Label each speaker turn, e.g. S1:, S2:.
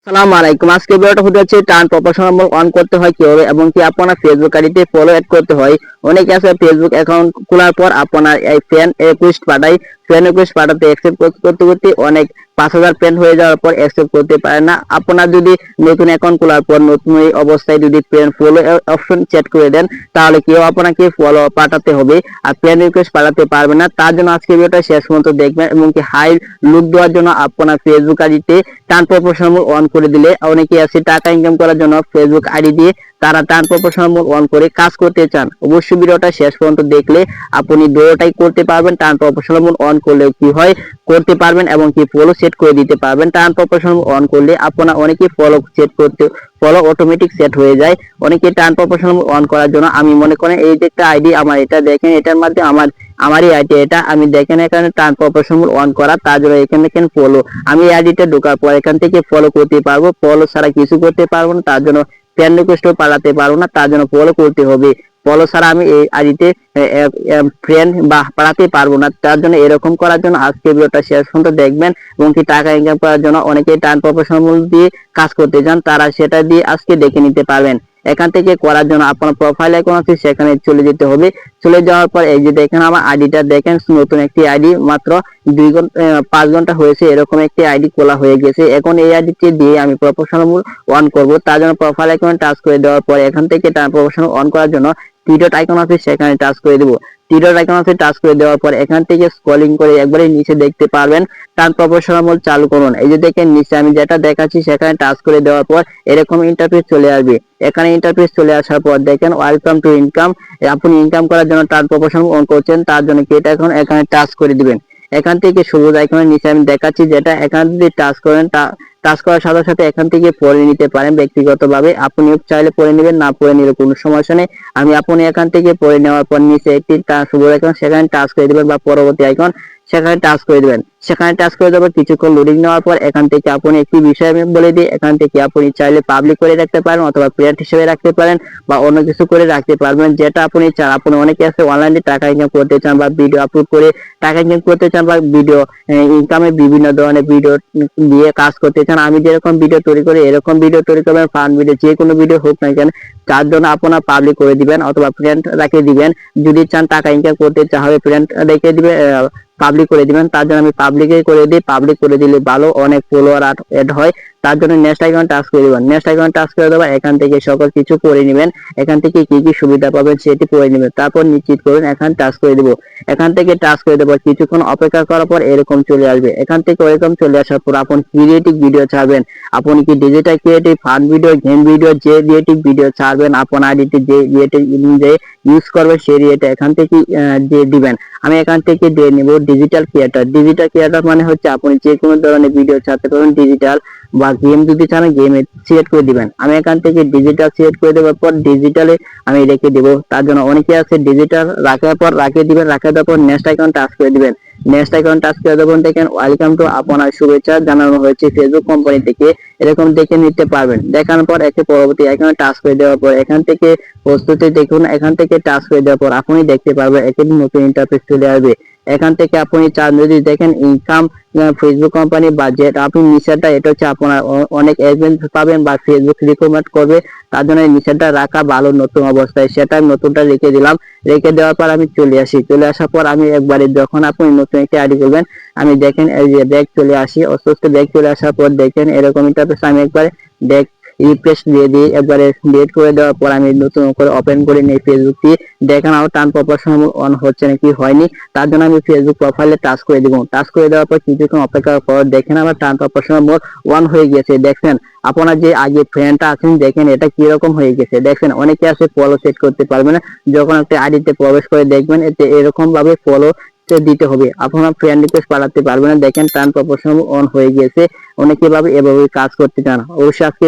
S1: সালাম আলাইকুম। আজকে ভিডিওটা হতে যাচ্ছে টার্ন প্রপোর্শনাল মোড অন করতে হয় কিভাবে এবং কি আপনার ফেসবুক আইডিতে ফলো এড করতে হয়। অনেকে আছে ফেসবুক অ্যাকাউন্ট খোলার পর আপনার এই ফ্রেন্ড রিকোয়েস্ট পাঠায়, ফ্রেন্ড রিকোয়েস্ট পাঠাতে অ্যাকসেপ্ট করতে করতে অনেক 5,000 ফ্রেন্ড হয়ে যাওয়ার পর অ্যাকসেপ্ট করতে পারে না। আপনার যদি নতুন অ্যাকাউন্ট খোলার পর নতুন এই অবস্থায় যদি ফ্রেন্ড ফলো অপশন সেট করে দেন তাহলে কেউ আপনাকে ফলো পাঠাতে হবে আর ফ্রেন্ড রিকোয়েস্ট পাঠাতে পারবে না। তার জন্য আজকে ভিডিওটা শেষ পর্যন্ত দেখবেন এবং কি হাই লুক দেওয়ার জন্য আপনার ফেসবুক আইডিতে টার্ন প্রপোর্শনাল মোড অন করে দিলে অনেকে আছে টাকা ইনকাম করার জন্য ফেসবুক আইডি দিয়ে তারা টার্ন প্রপোর্শনাল মোড অন করে কাজ করতে চান। অবশ্যই ভিডিওটা শেষ পর্যন্ত দেখলে আপনি দুটোটাই করতে পারবেন। টার্ন প্রপোর্শনাল মোড অন করলে কি হয় করতে পারবেন এবং কি ফলো সেট করে দিতে পারবেন। টার্ন প্রপোর্শনাল মোড অন করলে আপনারা অনেকে ফলো সেট করতে ফলো অটোমেটিক সেট হয়ে যায়। অনেকে টার্ন প্রপোর্শনাল মোড অন করার জন্য আমি মনে করেন এই যে একটা আইডি আমার, এটা দেখেন এটার মধ্যে আমারই আইডি, এটা আমি দেখেন এখানে টার্ন প্রপোর্শনাল মোড অন করা, তার জন্য এখানে দেখেন ফলো, আমি এই আইডিটা ঢোকার পর এখান থেকে ফলো করতে পারবো, ফলো ছাড়া কিছু করতে পারবো না। তার জন্য ফ্রেন্ড রিকোয়েস্টও পাঠাতে পারবো না, তার জন্য ফলো করতে হবে। ফলো ছাড়া আমি এই আইডিতে ফ্রেন্ড বা পাঠাতে পারবো না। তার জন্য এরকম করার জন্য আজকে ভিডিওটা শেষ পর্যন্ত দেখবেন এবং কি টাকা ইনকাম করার জন্য অনেকেই টার্ন প্রপোর্শনাল মোড দিয়ে কাজ করতে চান, তারা সেটা দিয়ে আজকে দেখে নিতে পারবেন। এখান থেকে করার জন্য আপনার প্রোফাইল আইকন আছে সেখানে চলে যেতে হবে। চলে যাওয়ার পর এই যে দেখেন আমার আইডিটা দেখেন, নতুন একটি আইডি, মাত্র 5 ঘন্টা হয়েছে এরকম একটি আইডি খোলা হয়ে গেছে। এখন এই আইডিটি দিয়ে আমি প্রপোর্শনাল মোড অন করব। তার জন্য প্রোফাইল আইকনে টাচ করে দেওয়ার পর এখান থেকে টার্ন প্রপোর্শনাল অন করার জন্য থ্রি ডট আইকন আছে সেখানে টাচ করে দেব। থ্রি ডট আইকন আছে টাচ করে দেওয়ার পর এখান থেকে স্ক্রলিং করে একবারে নিচে দেখতে পারবেন টার্ন প্রপোর্শনাল মোড চালু করুন। এই যে দেখেন নিচে আমি যেটা দেখাচ্ছি সেখানে টাচ করে দেওয়ার পর এরকম ইন্টারফেস চলে আসবে। এখানে ইন্টারফেস চলে আসার পর দেখেন ওয়েলকাম টু ইনকাম, আপনি ইনকাম করার জন্য টার্ন প্রপোর্শনাল অন করছেন, তার জন্য কি এটা এখন এখানে টাচ করে দিবেন। এখান থেকে সবুজ আইকনের নিচে আমি দেখাচ্ছি যেটা, এখান যদি টাচ করেন টাচ করার সাথে সাথে এখান থেকে পড়ে নিতে পারেন ব্যক্তিগতভাবে, আপনি চাইলে পড়ে নেবেন, না পড়ে নিলে কোনো সমস্যা নেই। আপনি এখান থেকে পড়ে নেওয়ার পর নিচে একটি সবুজ আইকন সেখানে টাচ করে দিবেন বা পরবর্তী আইকন সেখানে টাচ করে দিবেন। সেখানে টাচ করে দেওয়ার কিছুক্ষণ লোডিং নেওয়ার পর এখান থেকে আপনি একটি বিষয় আমি বলে দিই, এখান থেকে আপনি চাইলে পাবলিক করে রাখতে পারেন অথবা ফ্রেন্ড হিসেবে রাখতে পারেন বা অন্য কিছু করে রাখতে পারবেন, যেটা আপনি চান। আপনি অনেকে আছে অনলাইনে টাকা ইনকাম করতে চান বা ভিডিও আপলোড করে টাকা ইনকাম করতে চান বা ভিডিও ইনকামে বিভিন্ন ধরনের ভিডিও দিয়ে কাজ করতে চান। আমি যেরকম ভিডিও তৈরি করি এরকম ভিডিও তৈরি করবেন, ফান ভিডিও যে কোনো ভিডিও হোক না কেন, তার জন্য আপনার পাবলিক করে দিবেন অথবা ফ্রেন্ড রেখে দিবেন। যদি চান টাকা ইনকাম করতে তাহলে ফ্রেন্ড রেখে দিবেন, পাবলিক করে দিবেন। তার জন্য আমি পাবলিকে করে দিই, পাবলিক করে দিলে ভালো, অনেক ফলোয়ার এড হয়। তার জন্য নেক্সট আইকন টাচ করে দিবেন। নেক্সট আইকন টাচ করে দেবেন, এখান থেকে সকল কিছু পড়ে নেবেন, এখান থেকে কি কি সুবিধা পাবেন সেটি পড়ে নেবেন, তারপর নিশ্চিত করুন এখানে টাচ করে দেব। এখান থেকে টাচ করে দেবো, কিছুক্ষণ অপেক্ষা করার পর এরকম চলে আসবে। এখান থেকে এরকম চলে আসার পর আপনি ক্রিয়েটিভ ভিডিও ছাড়বেন, আপনি কি digital creative, fun video, game video, যে ক্রিয়েটিভ ভিডিও ছাড়বেন আপনার আইডিতে যে রিয়েটিভ যে ইউজ করবে সেই রিয়েটা এখান থেকে দিয়ে দিবেন। আমি এখান থেকে দিয়ে নিব ডিজিটাল ক্রিয়েটর। ডিজিটাল ক্রিয়েটর মানে হচ্ছে আপনি যে কোনো ধরনের ভিডিও ছাড়তে পারবেন, ডিজিটাল বা গেম যদি চান গেমে সিলেক্ট করে দিবেন। আমি এখান থেকে ডিজিটাল সিলেক্ট করে দেওয়ার পর ডিজিটালে আমি রেখে দেব। তার জন্য অনেকে আছে ডিজিটাল রাখার পর রাখিয়ে দিবেন, রাখা দেওয়ার পর নেক্সট আইকন টাচ করে দিবেন। নেক্সট আইকন টাচ করে দেবেন, দেখেন ওয়েলকাম টু, আপনার শুভেচ্ছা জানানো হয়েছে ফেসবুক কোম্পানি থেকে, এরকম দেখে নিতে পারবেন। দেখানোর পর একটি পরবর্তী আইকনে টাচ করে দেওয়ার পর এখান থেকে প্রস্তুতি দেখুন, এখান থেকে টাচ করে দেওয়ার পর আপনি দেখতে পারবেন একটি নতুন ইন্টারফেস চলে আসবে। এখান থেকে আপনি চান যদি দেখেন ইনকাম ফেসবুক কোম্পানি বাজেট, আপনি নিচেরটা এটা হচ্ছে আপনার অনেক এজেন্ট পাবেন বা ফেসবুক রিকমেন্ড করবে, তার জন্য নিচেরটা রাখা ভালো নতুন অবস্থায়, সেটা নতুনটা রেখে দিলাম। রেখে দেওয়ার পর আমি চলে আসি, চলে আসার পর আমি একবারে যখন আপনি নতুন একটি আইডি করবেন আমি দেখেন এই যে ব্যাগ চলে আসি, অস্বস্ত ব্যাগ চলে আসার পর দেখেন এরকম ইন্টারফেস আমি একবারে ব্যাগ রিফ্রেশ দিয়ে দিই, একবারে ডিলিট করে দেওয়ার পর আমি নতুন করে ওপেন করে নিই ফেসবুকটি। দেখেন আমার টার্ন প্রপোর্শনাল অন হচ্ছে নাকি হয়নি, তার জন্য আমি ফেসবুক প্রোফাইলে টাচ করে দিব। টাচ করে দেওয়ার পর কিছুক্ষণ অপেক্ষার পর দেখেন আমার টার্ন প্রপোর্শনাল মোড অন হয়ে গেছে। দেখছেন আপনার যে আগে ফ্রেন্ডটা আছেন দেখেন এটা কিরকম হয়ে গেছে। দেখছেন অনেকে আছে ফলো সেট করতে পারবে না, যখন একটা আইডিতে প্রবেশ করে দেখবেন এতে এরকম ভাবে ফলো দিতে হবে, আপনার ফ্রেন্ড রিকোয়েস্ট পাঠাতে পারবে না। দেখেন টার্ন প্রপোর্শনাল অন হয়ে গেছে। অনেকে ভাবে এভাবে কাজ করতে চান। অবশ্যই আজকে